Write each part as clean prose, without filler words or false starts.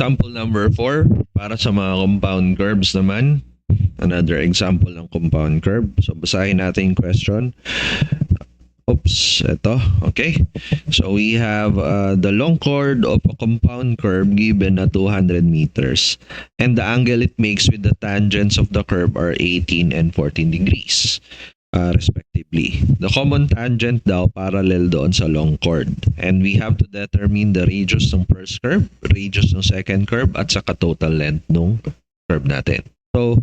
example number 4, para sa mga compound curves naman. Another example ng compound curve. So, basahin natin yung question. Oops, ito. Okay. So, we have the long chord of a compound curve given na 200 meters. And the angle it makes with the tangents of the curve are 18 and 14 degrees. Respectively. The common tangent daw parallel doon sa long chord. And we have to determine the radius ng first curve, radius ng second curve, at saka total length ng curve natin. So,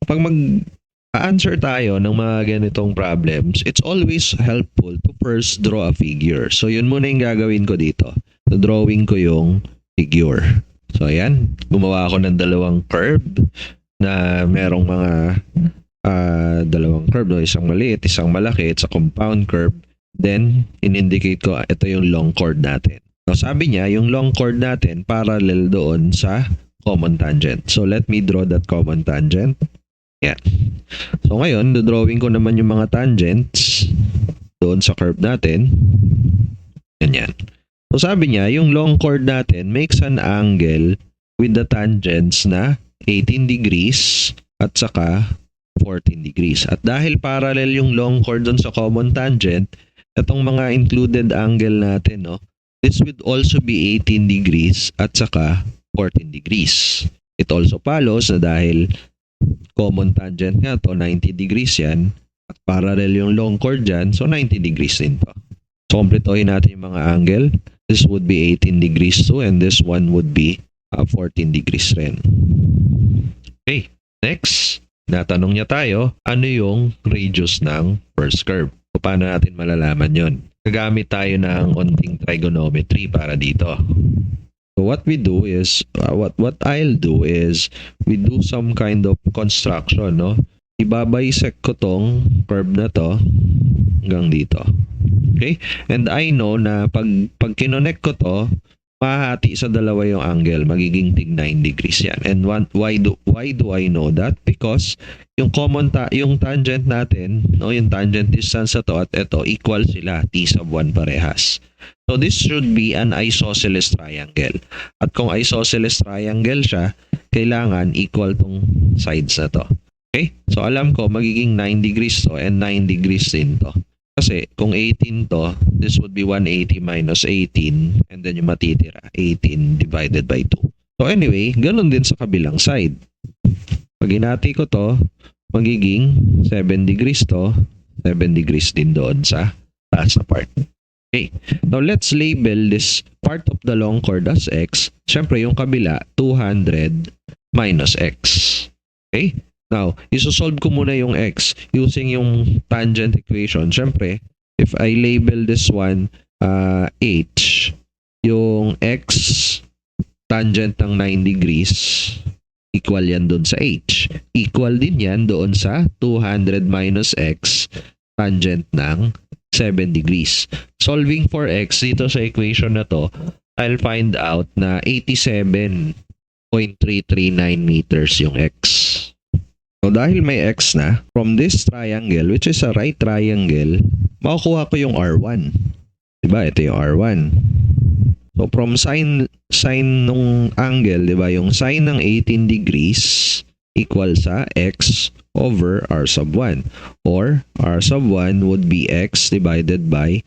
pag mag-answer tayo ng mga ganitong problems, it's always helpful to first draw a figure. So, yun muna yung gagawin ko dito. So, drawing ko yung figure. So, ayan. Gumawa ako ng dalawang curve na merong mga dalawang curve, no? Isang maliit, isang malaki. It's a compound curve. Then, in-indicate ko, ito yung long chord natin. So, sabi niya, yung long chord natin parallel doon sa common tangent. So, let me draw that common tangent. Yan. So, ngayon, drawing ko naman yung mga tangents doon sa curve natin. Ganyan. So, sabi niya, yung long chord natin makes an angle with the tangents na 18 degrees at saka 14 degrees. At dahil parallel yung long chord dun sa common tangent, itong mga included angle natin, no, this would also be 18 degrees at saka 14 degrees. It also follows na dahil common tangent nga to, 90 degrees yan, at parallel yung long chord dyan, so 90 degrees din to. So, kompletohin natin yung mga angle. This would be 18 degrees too, and this one would be 14 degrees rin. Okay, next. Natanong niya tayo, ano yung radius ng first curve? O paano natin malalaman yon? Gagamit tayo ng onting trigonometry para dito. So what we do is, what I'll do is, we do some kind of construction, no? Ibabisect ko tong curve na to hanggang dito. Okay? And I know na pag kinonect ko to, mahati sa dalawa yung angle, magiging tig 9 degrees yan. And why do I know that? Because yung yung tangent natin, no, yung tangent distance na to at ito, equal sila, t sub 1 parehas. So this should be an isosceles triangle. At kung isosceles triangle siya, kailangan equal tong sides na to. Okay? So alam ko, magiging 9 degrees to and 9 degrees din to. Kasi kung 18 to, this would be 180 minus 18 and then yung matitira, 18 divided by 2. So anyway, ganun din sa kabilang side. Pag hinati ko to, magiging 7 degrees to, 7 degrees din doon sa taas na part. Okay. Now let's label this part of the long chord as x. Siyempre yung kabila, 200 minus x. Okay? Now, isosolve ko muna yung x using yung tangent equation. Siyempre, if I label this one h, yung x tangent ng 9 degrees, equal yan doon sa h. Equal din yan doon sa 200 minus x tangent ng 7 degrees. Solving for x dito sa equation na to, I'll find out na 87.339 meters yung x. So, dahil may x na, from this triangle, which is a right triangle, makukuha ko yung R1. Diba? Ito yung R1. So, from sine nung angle, diba? Yung sine ng 18 degrees equal sa x over R sub 1. Or, R sub 1 would be x divided by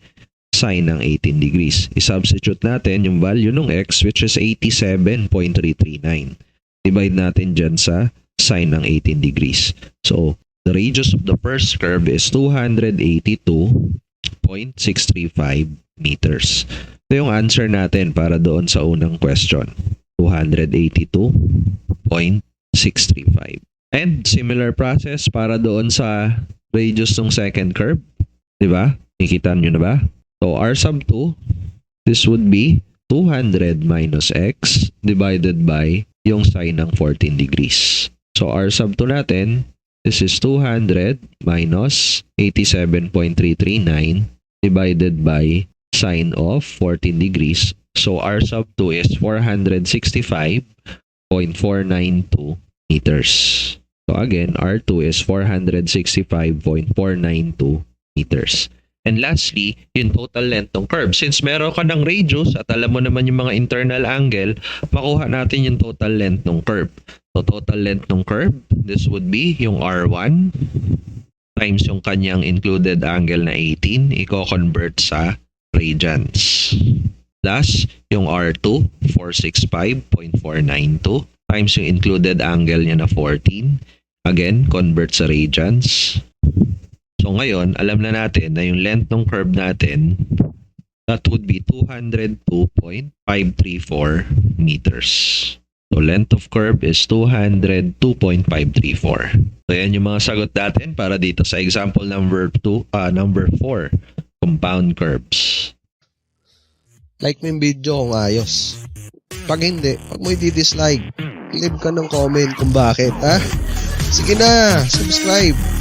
sine ng 18 degrees. I-substitute natin yung value ng x, which is 87.339. Divide natin dyan sa sine ng 18 degrees. So, the radius of the first curve is 282.635 meters. Ito yung answer natin para doon sa unang question. 282.635. And similar process para doon sa radius ng second curve. Diba? Nakikita nyo na ba? So, R sub 2, this would be 200 minus x divided by yung sine ng 14 degrees. So, R sub 2 natin, this is 200 minus 87.339 divided by sine of 14 degrees. So, R sub 2 is 465.492 meters. So, again, R2 is 465.492 meters. And lastly, yung total length ng curve. Since meron ka ng radius at alam mo naman yung mga internal angle, makuha natin yung total length ng curve. So total length ng curve, this would be yung R1 times yung kanyang included angle na 18, i-convert sa radians. Plus yung R2, 465.492 times yung included angle niya na 14. Again, convert sa radians. So ngayon, alam na natin na yung length ng curve natin, that would be 202.534 meters. So length of curve is 202.534. So yan yung mga sagot natin para dito sa example number 4, compound curves. Like mo yung video kung ayos. Pag hindi, pag mo i-dislike, leave ka ng comment kung bakit, ha? Sige na, subscribe.